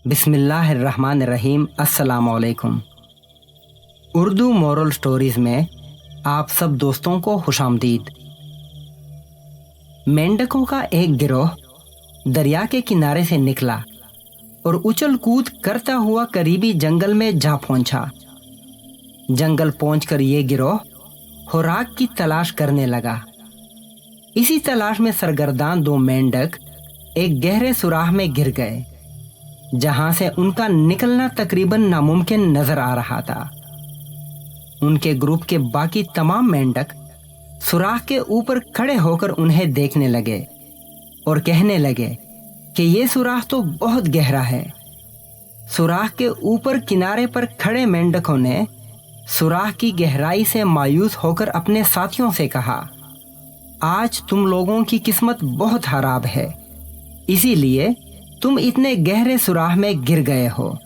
बिस्मिल्लाहिर्रहमानिर्रहीम। अस्सलाम वालेकुम। उर्दू मोरल स्टोरीज में आप सब दोस्तों को खुशामदीद। मेंढकों का एक गिरोह दरिया के किनारे से निकला और उछल कूद करता हुआ करीबी जंगल में जा पहुंचा। जंगल पहुंचकर ये गिरोह खुराक की तलाश करने लगा। इसी तलाश में सरगर्दान दो मेंढक एक गहरे सुराख में गिर गए, जहां से उनका निकलना तकरीबन नामुमकिन नजर आ रहा था। उनके ग्रुप के बाकी तमाम मेंढक सुराख के ऊपर खड़े होकर उन्हें देखने लगे और कहने लगे कि ये सुराख तो बहुत गहरा है। सुराख के ऊपर किनारे पर खड़े मेंढकों ने सुराख की गहराई से मायूस होकर अपने साथियों से कहा, आज तुम लोगों की किस्मत बहुत खराब है, इसीलिए तुम इतने गहरे सुराख में गिर गए हो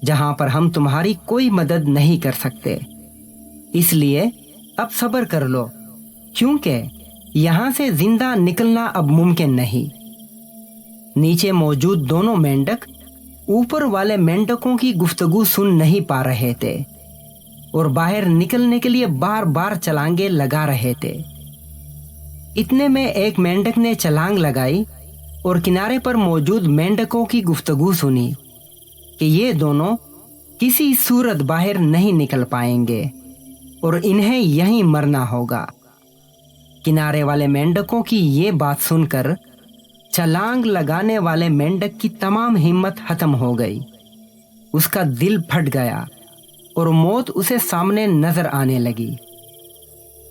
जहां पर हम तुम्हारी कोई मदद नहीं कर सकते। इसलिए अब सब्र कर लो, क्योंकि यहां से जिंदा निकलना अब मुमकिन नहीं। नीचे मौजूद दोनों मेंढक ऊपर वाले मेंढकों की गुफ्तगू सुन नहीं पा रहे थे और बाहर निकलने के लिए बार बार छलांगे लगा रहे थे। इतने में एक मेंढक ने छलांग लगाई और किनारे पर मौजूद मेंढकों की गुफ्तगू सुनी कि ये दोनों किसी सूरत बाहर नहीं निकल पाएंगे और इन्हें यहीं मरना होगा। किनारे वाले मेंढकों की ये बात सुनकर छलांग लगाने वाले मेंढक की तमाम हिम्मत खत्म हो गई। उसका दिल फट गया और मौत उसे सामने नजर आने लगी।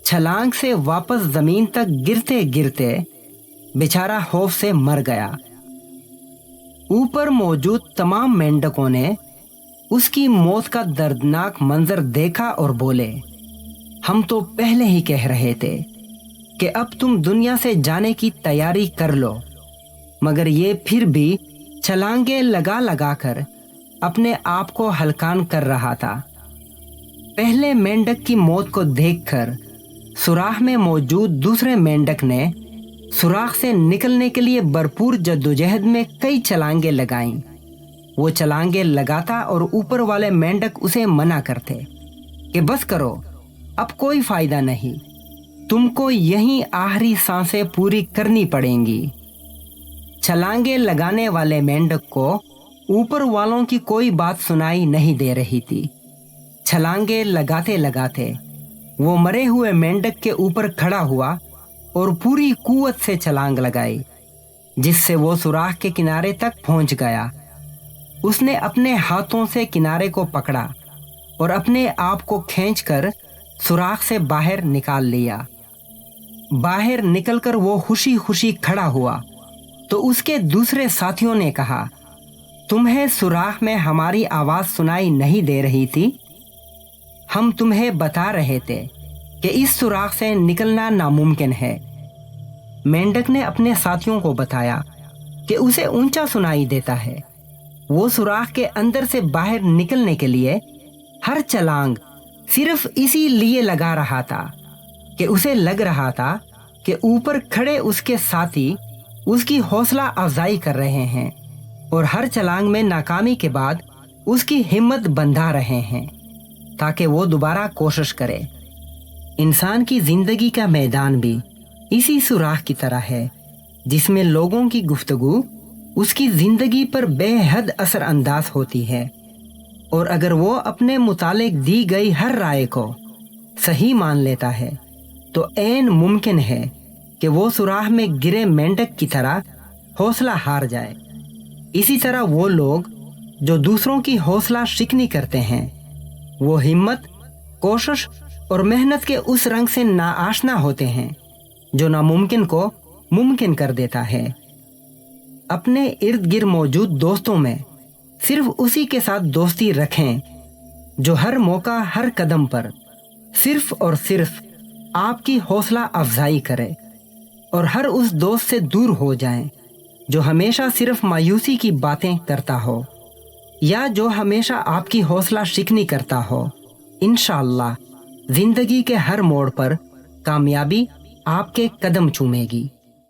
छलांग से वापस जमीन तक गिरते गिरते बेचारा खौफ से मर गया। ऊपर मौजूद तमाम मेंढकों ने उसकी मौत का दर्दनाक मंजर देखा और बोले, हम तो पहले ही कह रहे थे कि अब तुम दुनिया से जाने की तैयारी कर लो, मगर ये फिर भी छलांगे लगा लगा कर अपने आप को हलकान कर रहा था। पहले मेंढक की मौत को देखकर सुराख में मौजूद दूसरे मेंढक ने सुराख से निकलने के लिए भरपूर जद्दोजहद में कई छलांगे लगाईं। वो छलांगे लगाता और ऊपर वाले मेंढक उसे मना करते कि बस करो, अब कोई फायदा नहीं, तुमको यहीं आखिरी सांसें पूरी करनी पड़ेंगी। छलांगे लगाने वाले मेंढक को ऊपर वालों की कोई बात सुनाई नहीं दे रही थी। छलांगे लगाते लगाते वो मरे हुए मेंढक के ऊपर खड़ा हुआ और पूरी कुव्वत से छलांग लगाई, जिससे वो सुराख के किनारे तक पहुंच गया। उसने अपने हाथों से किनारे को पकड़ा और अपने आप को खींचकर सुराख से बाहर निकाल लिया। बाहर निकलकर वो खुशी खुशी खड़ा हुआ तो उसके दूसरे साथियों ने कहा, तुम्हें सुराख में हमारी आवाज सुनाई नहीं दे रही थी? हम तुम्हें बता रहे थे कि इस सुराख से निकलना नामुमकिन है। मेंढक ने अपने साथियों को बताया कि उसे ऊंचा सुनाई देता है। वो सुराख के अंदर से बाहर निकलने के लिए हर छलांग सिर्फ इसी लिए लगा रहा था कि उसे लग रहा था कि ऊपर खड़े उसके साथी उसकी हौसला अफजाई कर रहे हैं और हर छलांग में नाकामी के बाद उसकी हिम्मत बंधा रहे हैं ताकि वो दोबारा कोशिश करे। इंसान की जिंदगी का मैदान भी इसी सुराख की तरह है, जिसमें लोगों की गुफ्तगू उसकी जिंदगी पर बेहद असर अंदाज होती है और अगर वो अपने मुतालिक दी गई हर राय को सही मान लेता है तो ऐन मुमकिन है कि वो सुराख में गिरे मेंढक की तरह हौसला हार जाए। इसी तरह वो लोग जो दूसरों की हौसला शिकनी करते हैं, वो हिम्मत, कोशिश और मेहनत के उस रंग से नाआशना होते हैं जो नामुमकिन को मुमकिन कर देता है। अपने इर्द गिर्द मौजूद दोस्तों में सिर्फ उसी के साथ दोस्ती रखें जो हर मौका, हर कदम पर सिर्फ और सिर्फ आपकी हौसला अफजाई करे, और हर उस दोस्त से दूर हो जाएं जो हमेशा सिर्फ मायूसी की बातें करता हो या जो हमेशा आपकी हौसला शिकनी करता हो। इंशाअल्लाह जिंदगी के हर मोड़ पर कामयाबी आपके कदम चूमेगी।